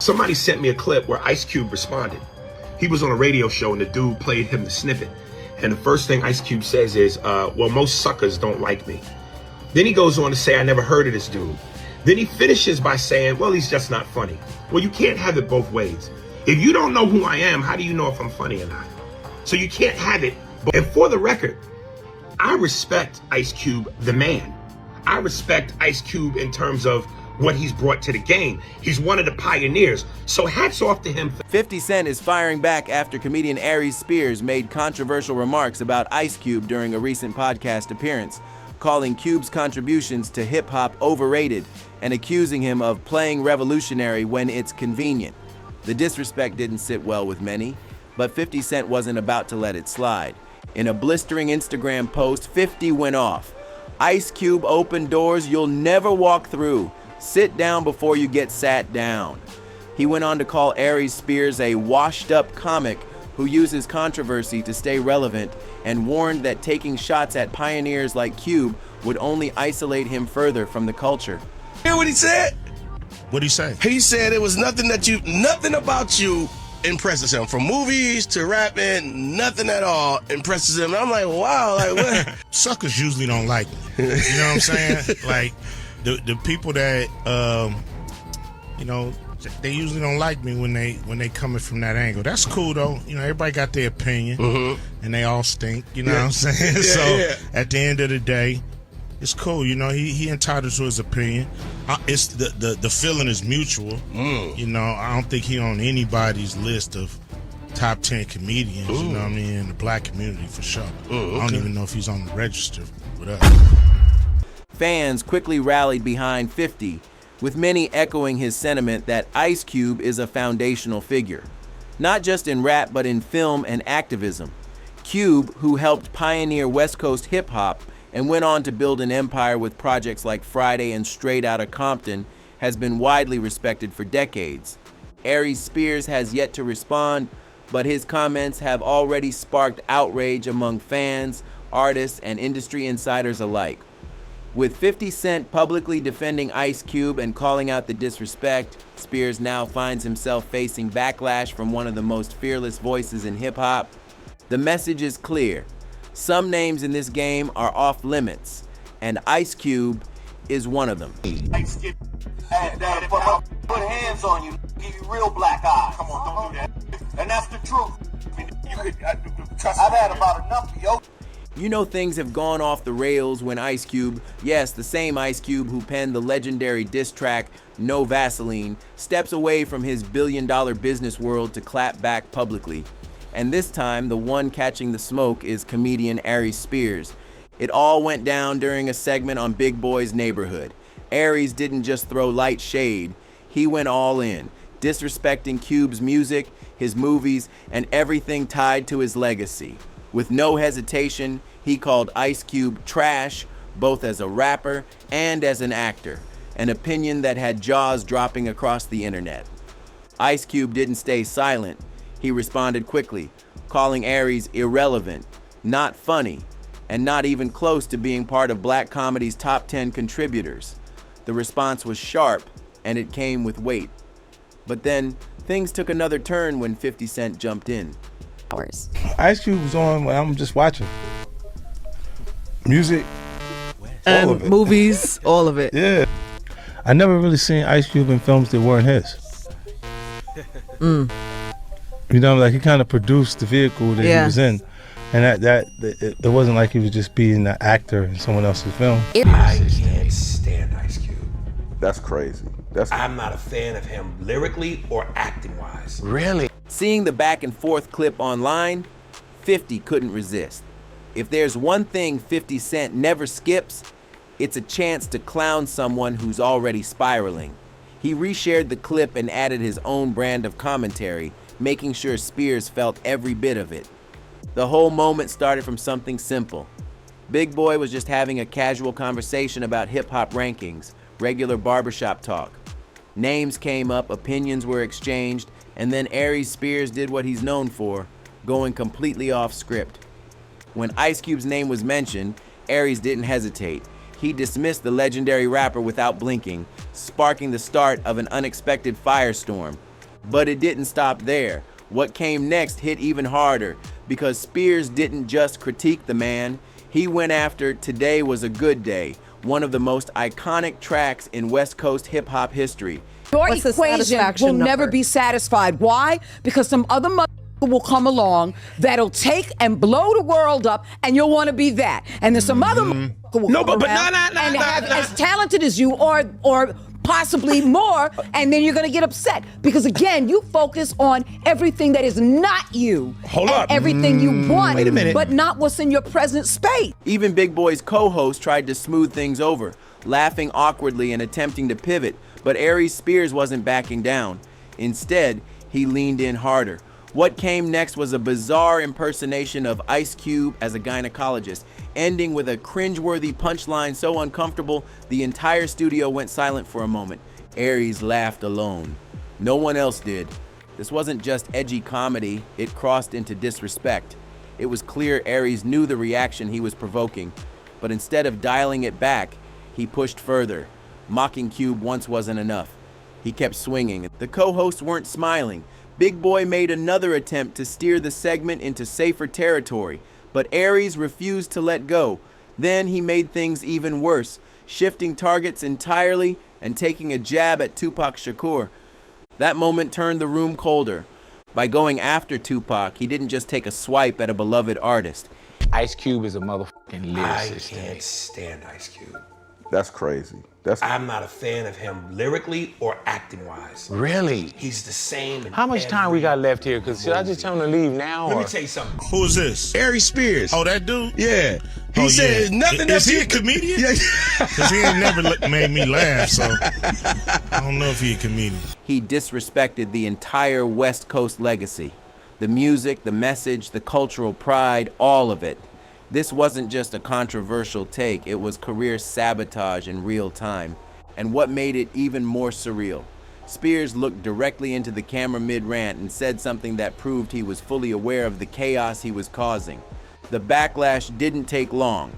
Somebody sent me a clip where Ice Cube responded. He was on a radio show and the dude played him the snippet. And the first thing Ice Cube says is, well, most suckers don't like me. Then he goes on to say, I never heard of this dude. Then he finishes by saying, well, he's just not funny. Well, you can't have it both ways. If you don't know who I am, how do you know if I'm funny or not? So you can't have it. And for the record, I respect Ice Cube, the man. I respect Ice Cube in terms of what he's brought to the game. He's one of the pioneers. So hats off to him. 50 Cent is firing back after comedian Aries Spears made controversial remarks about Ice Cube during a recent podcast appearance, calling Cube's contributions to hip-hop overrated and accusing him of playing revolutionary when it's convenient. The disrespect didn't sit well with many, but 50 Cent wasn't about to let it slide. In a blistering Instagram post, 50 went off. Ice Cube opened doors you'll never walk through. Sit down before you get sat down. He went on to call Aries Spears a washed-up comic who uses controversy to stay relevant and warned that taking shots at pioneers like Cube would only isolate him further from the culture. Hear what he said? What'd he say? He said it was nothing about you impresses him. From movies to rapping, nothing at all impresses him. And I'm like, wow, like what? Suckers usually don't like me. You know what I'm saying? Like the people that you know, they usually don't like me when they coming from that angle. That's cool though. You know, everybody got their opinion, and they all stink. You know what I'm saying? At the end of the day, it's cool. You know, he entitled to his opinion. It's the feeling is mutual. You know, I don't think he on anybody's list of top 10 comedians. You know what I mean? In the black community for sure. I don't even know if he's on the register with us. Fans quickly rallied behind 50, with many echoing his sentiment that Ice Cube is a foundational figure, not just in rap but in film and activism. Cube, who helped pioneer West Coast hip-hop and went on to build an empire with projects like Friday and Straight Outta Compton, has been widely respected for decades. Aries Spears has yet to respond, but his comments have already sparked outrage among fans, artists, and industry insiders alike. With 50 Cent publicly defending Ice Cube and calling out the disrespect, Spears now finds himself facing backlash from one of the most fearless voices in hip-hop. The message is clear. Some names in this game are off limits, and Ice Cube is one of them. Put hands on you, give you real black eyes. Come on, don't do that. And that's the truth. I've had about enough of yo. You know things have gone off the rails when Ice Cube, yes, the same Ice Cube who penned the legendary diss track No Vaseline, steps away from his billion-dollar business world to clap back publicly. And this time, the one catching the smoke is comedian Aries Spears. It all went down during a segment on Big Boy's Neighborhood. Aries didn't just throw light shade, he went all in, disrespecting Cube's music, his movies, and everything tied to his legacy. With no hesitation, he called Ice Cube trash, both as a rapper and as an actor, an opinion that had jaws dropping across the internet. Ice Cube didn't stay silent. He responded quickly, calling Aries irrelevant, not funny, and not even close to being part of black comedy's top 10 contributors. The response was sharp, and it came with weight. But then, things took another turn when 50 Cent jumped in. Ice Cube was on when I'm just watching. Music, all of it. Movies, all of it. Yeah. I never really seen Ice Cube in films that weren't his. You know, like he kind of produced the vehicle that he was in. And it wasn't like he was just being an actor in someone else's film. I can't stand Ice Cube. That's crazy. I'm not a fan of him lyrically or acting-wise. Really? Seeing the back and forth clip online, 50 couldn't resist. If there's one thing 50 Cent never skips, it's a chance to clown someone who's already spiraling. He reshared the clip and added his own brand of commentary, making sure Spears felt every bit of it. The whole moment started from something simple. Big Boy was just having a casual conversation about hip-hop rankings, regular barbershop talk. Names came up, opinions were exchanged, and then Aries Spears did what he's known for, going completely off script. When Ice Cube's name was mentioned, Aries didn't hesitate. He dismissed the legendary rapper without blinking, sparking the start of an unexpected firestorm. But it didn't stop there. What came next hit even harder, because Spears didn't just critique the man, he went after Today Was a Good Day, one of the most iconic tracks in West Coast hip-hop history. Your equation will never be satisfied. Why? Because some other mother will come along that'll take and blow the world up, and you'll want to be that. And then some other will come around and have as talented as you, or possibly more, and then you're going to get upset because, again, you focus on everything that is not you. Hold up. Everything you want, Wait a minute. but not what's in your present space. Even Big Boy's co-host tried to smooth things over, laughing awkwardly and attempting to pivot, but Aries Spears wasn't backing down. Instead, he leaned in harder. What came next was a bizarre impersonation of Ice Cube as a gynecologist, ending with a cringeworthy punchline so uncomfortable the entire studio went silent for a moment. Aries laughed alone. No one else did. This wasn't just edgy comedy, it crossed into disrespect. It was clear Aries knew the reaction he was provoking, but instead of dialing it back, he pushed further. Mocking Cube once wasn't enough. He kept swinging. The co-hosts weren't smiling. Big Boy made another attempt to steer the segment into safer territory, but Aries refused to let go. Then he made things even worse, shifting targets entirely and taking a jab at Tupac Shakur. That moment turned the room colder. By going after Tupac, he didn't just take a swipe at a beloved artist. Ice Cube is a motherfucking lyricist. I can't stand Ice Cube. That's crazy. I'm not a fan of him lyrically or acting-wise. Really? He's the same. How much time we got left here? Because should I just tell him to leave now? Let me tell you something. Who is this? Aries Spears. Oh, that dude? Yeah. He said nothing else. Is he a comedian? Yeah. Because he ain't never made me laugh, so I don't know if he a comedian. He disrespected the entire West Coast legacy. The music, the message, the cultural pride, all of it. This wasn't just a controversial take, it was career sabotage in real time. And what made it even more surreal, Spears looked directly into the camera mid-rant and said something that proved he was fully aware of the chaos he was causing. The backlash didn't take long.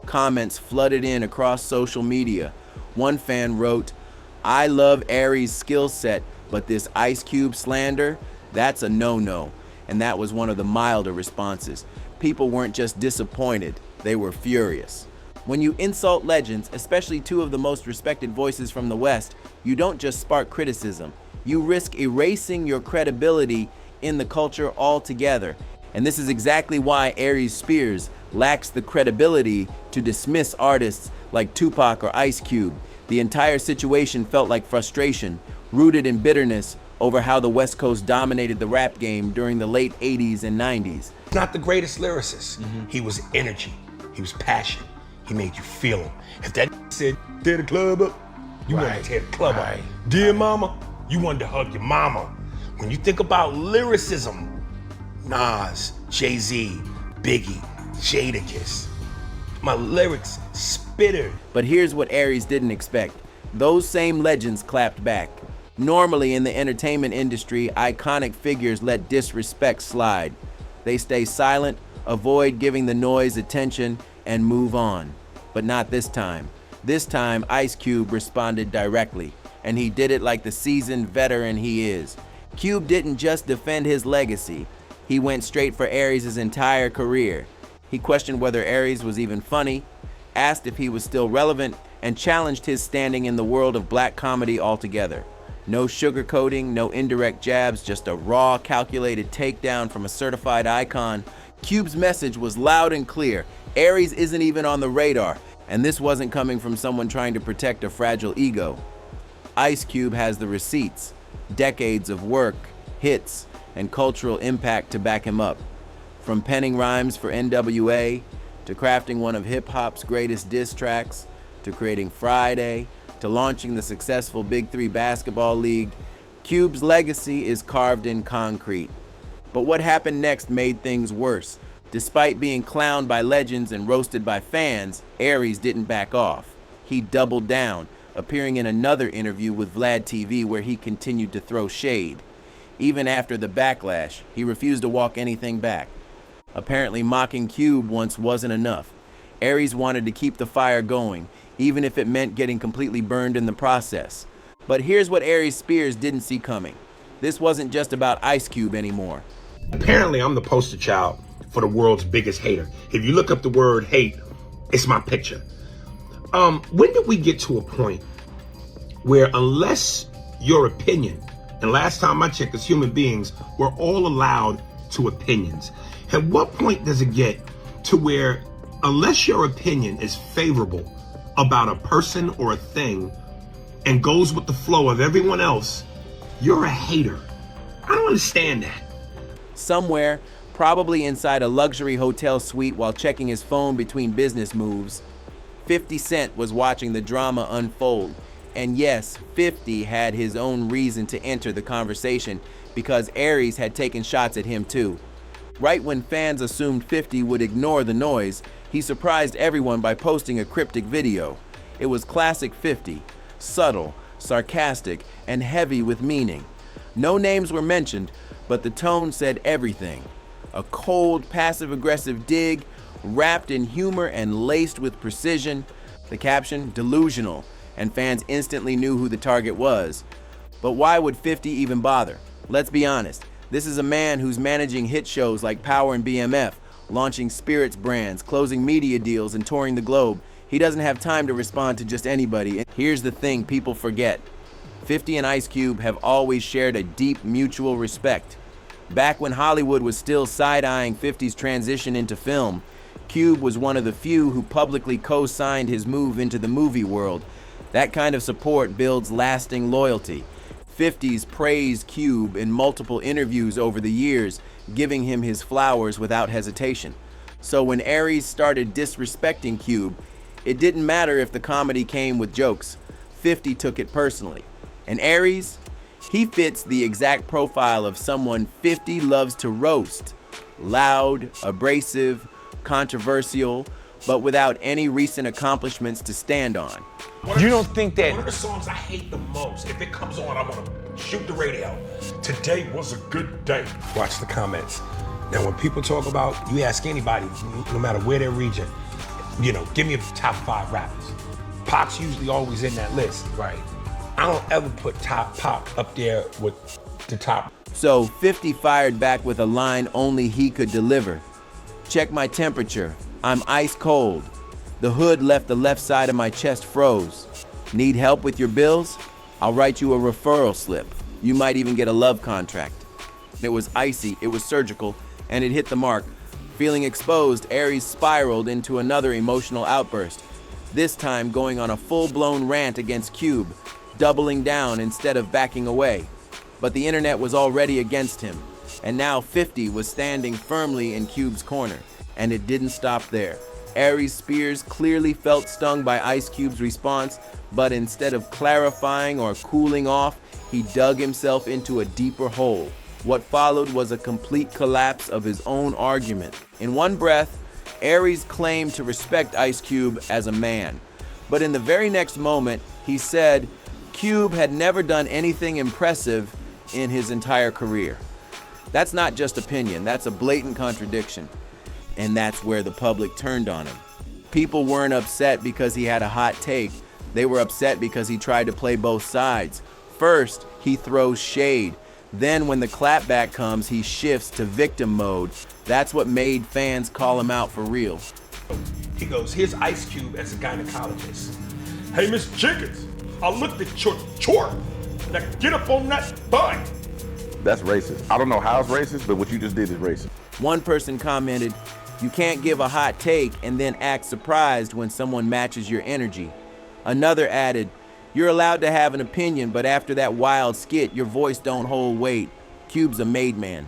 Comments flooded in across social media. One fan wrote, "I love Aries' skill set, but this Ice Cube slander, that's a no-no." And that was one of the milder responses. People weren't just disappointed, they were furious. When you insult legends, especially two of the most respected voices from the West, you don't just spark criticism. You risk erasing your credibility in the culture altogether. And this is exactly why Aries Spears lacks the credibility to dismiss artists like Tupac or Ice Cube. The entire situation felt like frustration, rooted in bitterness over how the West Coast dominated the rap game during the late 80s and 90s. Not the greatest lyricist. He was energy. He was passion. He made you feel him. If that said, tear the club up, you wanted to tear the club up. Dear mama, you wanted to hug your mama. When you think about lyricism, Nas, Jay-Z, Biggie, Jadakiss, my lyrics spitter. But here's what Aries didn't expect. Those same legends clapped back. Normally in the entertainment industry, iconic figures let disrespect slide. They stay silent, avoid giving the noise attention, and move on. But not this time. This time, Ice Cube responded directly, and he did it like the seasoned veteran he is. Cube didn't just defend his legacy, he went straight for Aries' entire career. He questioned whether Aries was even funny, asked if he was still relevant, and challenged his standing in the world of black comedy altogether. No sugarcoating, no indirect jabs, just a raw, calculated takedown from a certified icon. Cube's message was loud and clear. Aries isn't even on the radar, and this wasn't coming from someone trying to protect a fragile ego. Ice Cube has the receipts, decades of work, hits, and cultural impact to back him up. From penning rhymes for NWA, to crafting one of hip-hop's greatest diss tracks, to creating Friday, to launching the successful Big Three basketball league, Cube's legacy is carved in concrete. But what happened next made things worse. Despite being clowned by legends and roasted by fans, Aries didn't back off. He doubled down, appearing in another interview with Vlad TV where he continued to throw shade. Even after the backlash, he refused to walk anything back. Apparently mocking Cube once wasn't enough. Aries wanted to keep the fire going, even if it meant getting completely burned in the process. But here's what Aries Spears didn't see coming. This wasn't just about Ice Cube anymore. Apparently, I'm the poster child for the world's biggest hater. If you look up the word hate, it's my picture. When did we get to a point where, unless your opinion, and last time I checked, as human beings, we're all allowed to opinions. At what point does it get to where, unless your opinion is favorable about a person or a thing and goes with the flow of everyone else, you're a hater? I don't understand that. Somewhere, probably inside a luxury hotel suite while checking his phone between business moves, 50 Cent was watching the drama unfold. And yes, 50 had his own reason to enter the conversation because Aries had taken shots at him too. Right when fans assumed 50 would ignore the noise, he surprised everyone by posting a cryptic video. It was classic 50, subtle, sarcastic, and heavy with meaning. No names were mentioned, but the tone said everything. A cold, passive-aggressive dig, wrapped in humor and laced with precision. The caption, delusional, and fans instantly knew who the target was. But why would 50 even bother? Let's be honest, this is a man who's managing hit shows like Power and BMF, launching spirits brands, closing media deals, and touring the globe. He doesn't have time to respond to just anybody. And here's the thing people forget. 50 and Ice Cube have always shared a deep mutual respect. Back when Hollywood was still side-eyeing 50's transition into film, Cube was one of the few who publicly co-signed his move into the movie world. That kind of support builds lasting loyalty. 50's praised Cube in multiple interviews over the years, giving him his flowers without hesitation. So when Aries started disrespecting Cube, it didn't matter if the comedy came with jokes. 50 took it personally. And Aries, he fits the exact profile of someone 50 loves to roast. Loud, abrasive, controversial, but without any recent accomplishments to stand on. You don't think that... One of the songs I hate the most, if it comes on, I want to shoot the radio. Today was a good day. Watch the comments. Now, when people talk about, you ask anybody, no matter where their region, give me a top 5 rappers. Pac's usually always in that list, right? I don't ever put Pac up there with the top. So 50 fired back with a line only he could deliver. Check my temperature, I'm ice cold. The hood left the left side of my chest froze. Need help with your bills? I'll write you a referral slip. You might even get a love contract. It was icy, it was surgical, and it hit the mark. Feeling exposed, Aries spiraled into another emotional outburst, this time going on a full-blown rant against Cube, doubling down instead of backing away. But the internet was already against him, and now 50 was standing firmly in Cube's corner, and it didn't stop there. Aries Spears clearly felt stung by Ice Cube's response, but instead of clarifying or cooling off, he dug himself into a deeper hole. What followed was a complete collapse of his own argument. In one breath, Aries claimed to respect Ice Cube as a man, but in the very next moment, he said Cube had never done anything impressive in his entire career. That's not just opinion, that's a blatant contradiction. And that's where the public turned on him. People weren't upset because he had a hot take. They were upset because he tried to play both sides. First, he throws shade. Then when the clapback comes, he shifts to victim mode. That's what made fans call him out for real. He goes, here's Ice Cube as a gynecologist. Hey, Miss Jenkins, I looked at your chart. Now get up on that butt. That's racist. I don't know how it's racist, but what you just did is racist. One person commented, you can't give a hot take and then act surprised when someone matches your energy. Another added, you're allowed to have an opinion, but after that wild skit, your voice don't hold weight. Cube's a made man.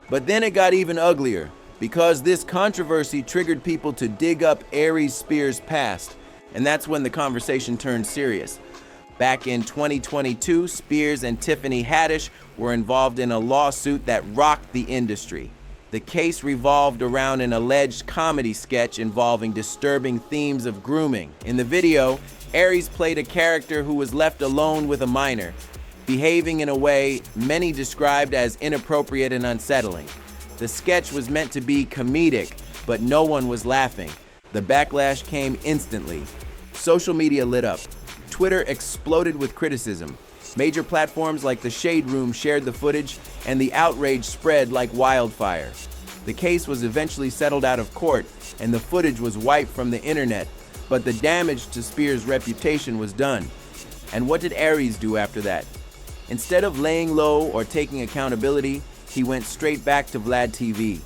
But then it got even uglier, because this controversy triggered people to dig up Aries Spears' past, and that's when the conversation turned serious. Back in 2022, Spears and Tiffany Haddish were involved in a lawsuit that rocked the industry. The case revolved around an alleged comedy sketch involving disturbing themes of grooming. In the video, Aries played a character who was left alone with a minor, behaving in a way many described as inappropriate and unsettling. The sketch was meant to be comedic, but no one was laughing. The backlash came instantly. Social media lit up. Twitter exploded with criticism. Major platforms like the Shade Room shared the footage, and the outrage spread like wildfire. The case was eventually settled out of court, and the footage was wiped from the internet, but the damage to Spears' reputation was done. And what did Aries do after that? Instead of laying low or taking accountability, he went straight back to Vlad TV,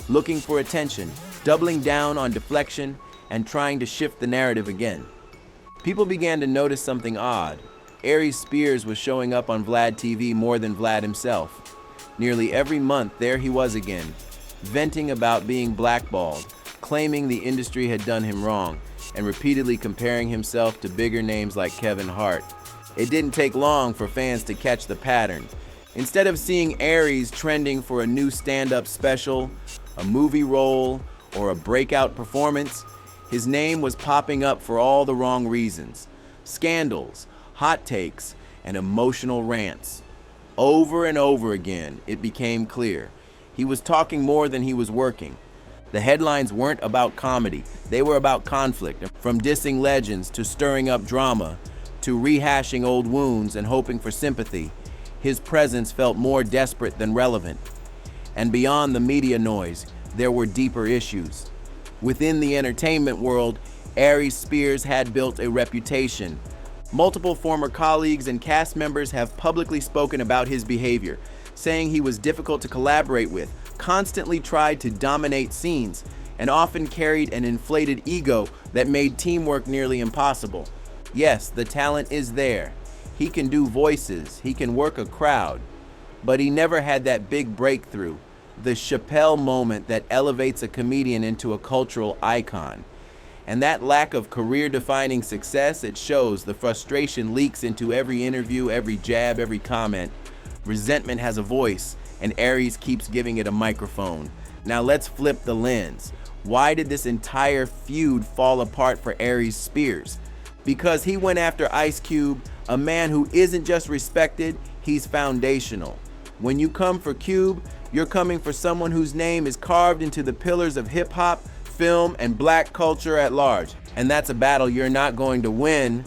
looking for attention, doubling down on deflection, and trying to shift the narrative again. People began to notice something odd. Aries Spears was showing up on Vlad TV more than Vlad himself. Nearly every month, there he was again, venting about being blackballed, claiming the industry had done him wrong, and repeatedly comparing himself to bigger names like Kevin Hart. It didn't take long for fans to catch the pattern. Instead of seeing Aries trending for a new stand-up special, a movie role, or a breakout performance, his name was popping up for all the wrong reasons. Scandals, hot takes, and emotional rants. Over and over again, it became clear. He was talking more than he was working. The headlines weren't about comedy. They were about conflict, from dissing legends to stirring up drama, to rehashing old wounds and hoping for sympathy. His presence felt more desperate than relevant. And beyond the media noise, there were deeper issues. Within the entertainment world, Aries Spears had built a reputation. Multiple former colleagues and cast members have publicly spoken about his behavior, saying he was difficult to collaborate with, constantly tried to dominate scenes, and often carried an inflated ego that made teamwork nearly impossible. Yes, the talent is there. He can do voices, he can work a crowd, but he never had that big breakthrough, the Chappelle moment that elevates a comedian into a cultural icon. And that lack of career-defining success, it shows. The frustration leaks into every interview, every jab, every comment. Resentment has a voice, and Aries keeps giving it a microphone. Now let's flip the lens. Why did this entire feud fall apart for Aries Spears? Because he went after Ice Cube, a man who isn't just respected, he's foundational. When you come for Cube, you're coming for someone whose name is carved into the pillars of hip-hop, film, and black culture at large. And that's a battle you're not going to win.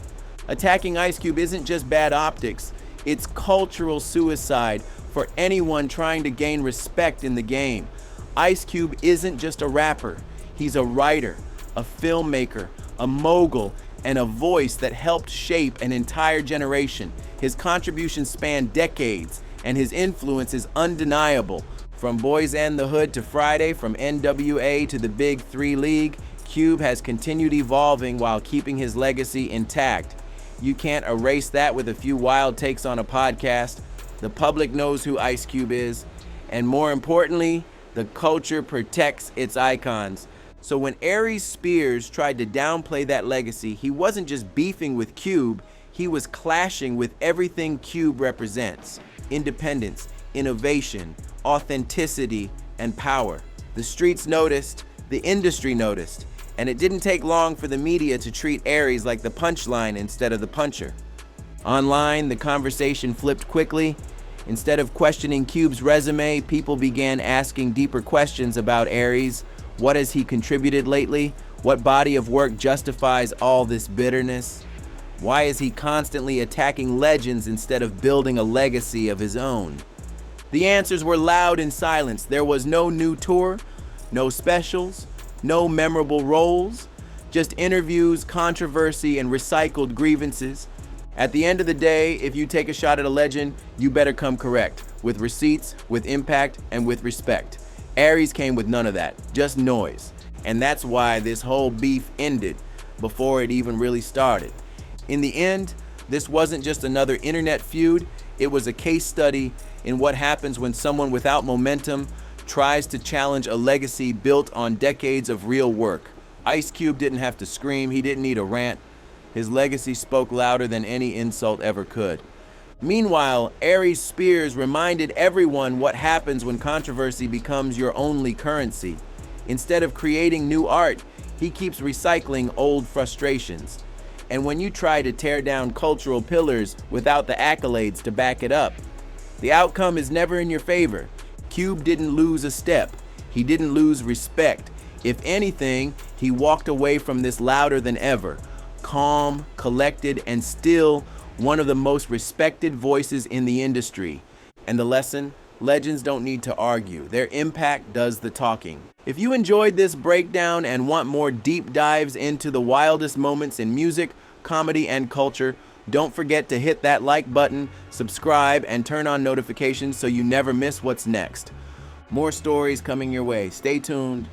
Attacking Ice Cube isn't just bad optics, it's cultural suicide for anyone trying to gain respect in the game. Ice Cube isn't just a rapper, he's a writer, a filmmaker, a mogul, and a voice that helped shape an entire generation. His contributions span decades, and his influence is undeniable. From Boys and the Hood to Friday, from NWA to the Big 3 League, Cube has continued evolving while keeping his legacy intact. You can't erase that with a few wild takes on a podcast. The public knows who Ice Cube is, and more importantly, the culture protects its icons. So when Aries Spears tried to downplay that legacy, he wasn't just beefing with Cube, he was clashing with everything Cube represents: independence, innovation, authenticity, and power. The streets noticed, the industry noticed, and it didn't take long for the media to treat Aries like the punchline instead of the puncher. Online, the conversation flipped quickly. Instead of questioning Cube's resume, people began asking deeper questions about Aries. What has he contributed lately? What body of work justifies all this bitterness? Why is he constantly attacking legends instead of building a legacy of his own? The answers were loud in silence. There was no new tour, no specials, no memorable roles, just interviews, controversy, and recycled grievances. At the end of the day, if you take a shot at a legend, you better come correct, with receipts, with impact, and with respect. Aries came with none of that, just noise. And that's why this whole beef ended before it even really started. In the end, this wasn't just another internet feud, it was a case study in what happens when someone without momentum tries to challenge a legacy built on decades of real work. Ice Cube didn't have to scream, he didn't need a rant. His legacy spoke louder than any insult ever could. Meanwhile, Aries Spears reminded everyone what happens when controversy becomes your only currency. Instead of creating new art, he keeps recycling old frustrations. And when you try to tear down cultural pillars without the accolades to back it up, the outcome is never in your favor. Cube didn't lose a step. He didn't lose respect. If anything, he walked away from this louder than ever, calm, collected, and still one of the most respected voices in the industry. And the lesson? Legends don't need to argue. Their impact does the talking. If you enjoyed this breakdown and want more deep dives into the wildest moments in music, comedy, and culture, don't forget to hit that like button, subscribe, and turn on notifications so you never miss what's next. More stories coming your way. Stay tuned.